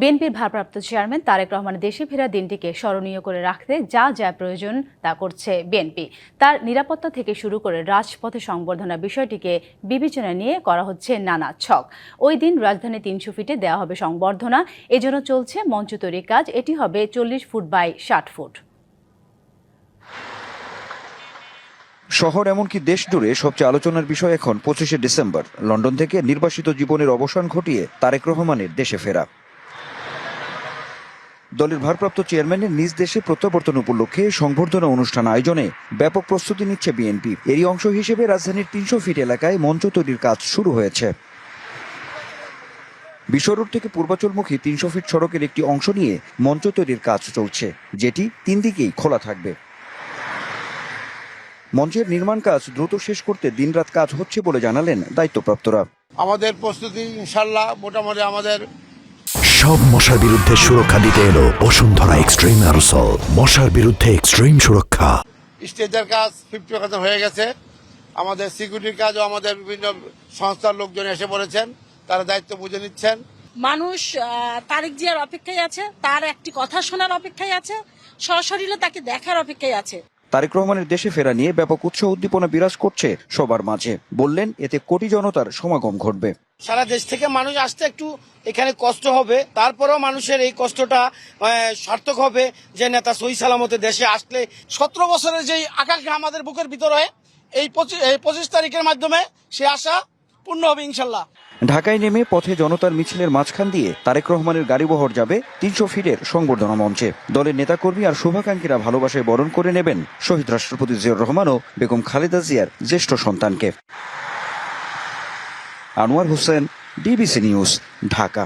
বিএনপির ভারপ্রাপ্ত চেয়ারম্যান তারেক রহমানের দেশে ফেরা দিনটিকে স্মরণীয় করে রাখতে যা যা প্রয়োজন তা করছে বিএনপি। তার নিরাপত্তা থেকে শুরু করে রাজপথে সংবর্ধনা বিষয়টিকে বিবেচনায় নিয়ে করা হচ্ছে নানা ছক। ওই দিন রাজধানী ৩০০ ফিটে দেওয়া হবে সংবর্ধনা। এজন্য চলছে মঞ্চ তৈরির কাজ। এটি হবে ৪০ ফুট বাই ৬০ ফুট। শহর এমনকি দেশ জুড়ে সবচেয়ে আলোচনার বিষয় এখন ২৫শে ডিসেম্বর লন্ডন থেকে নির্বাসিত জীবনের অবসান ঘটিয়ে তারেক রহমানের দেশে ফেরা। দলের ভারপ্রাপ্ত চেয়ারম্যানের নিজ দেশে প্রত্যাবর্তন উপলক্ষে সংবর্ধনা অনুষ্ঠান আয়োজনে ব্যাপক প্রস্তুতি নিচ্ছে বিএনপি। এরই অংশ হিসেবে রাজধানীর ৩০০ ফিট এলাকায় মঞ্চ তৈরির কাজ শুরু হয়েছে। বিশ্ব রোড থেকে পূর্বাচলমুখী ৩০০ ফিট সড়কের একটি অংশ নিয়ে মঞ্চ তৈরির কাজ চলছে, যেটি ৩ দিকেই খোলা থাকবে। মঞ্চের নির্মাণ কাজ দ্রুত শেষ করতে দিনরাত কাজ হচ্ছে বলে জানালেন দায়িত্বপ্রাপ্তরা। আমাদের প্রস্তুতি ইনশাল্লাহ মোটামুটি আমাদের সব মশার বিরুদ্ধে সুরক্ষা দিতে এলো বসুন্ধরা এক্সট্রিম অ্যারোসল। মশার বিরুদ্ধে এক্সট্রিম সুরক্ষা। স্টেজের কাজ 50% হয়ে গেছে। আমাদের সিকিউরিটির কাজও আমাদের বিভিন্ন সংস্থার লোকজন এসে পড়েছেন, তারা দায়িত্ব বুঝে নিচ্ছেন। মানুষ তারেক জিয়ার অপেক্ষায় আছে, তার একটি কথা শোনার অপেক্ষায় আছে, সশরীরে তাকে দেখার অপেক্ষায় আছে। তারেক রহমানের দেশে ফেরা নিয়ে ব্যাপক উৎসাহ উদ্দীপনা বিরাজ করছে সবার মাঝে। বললেন, এতে কোটি জনতার সমাগম ঘটবে। সারা দেশ থেকে মানুষ আসতে একটু এখানে কষ্ট হবে, তারপরেও মানুষের এই কষ্টটা সার্থক হবে যে নেতা সহি সালামতে দেশে আসলে 17 বছরের যেই আকাঙ্ক্ষা আমাদের বুকের ভিতরে এই 25 তারিখের মাধ্যমে সে আশা পূর্ণ হবে ইনশাল্লাহ। ঢাকায় নেমে পথে জনতার মিছিলের মাঝখান দিয়ে তারেক রহমানের গাড়িবহর যাবে ৩০০ ফিটের সংবর্ধনা মঞ্চে। দলের নেতাকর্মী আর শুভাকাঙ্ক্ষীরা ভালোবাসায় বরণ করে নেবেন শহীদ রাষ্ট্রপতি জিয়াউর রহমান ও বেগম খালেদা জিয়ার জ্যেষ্ঠ সন্তানকে। Anwar Hossain, DBC news, Dhaka.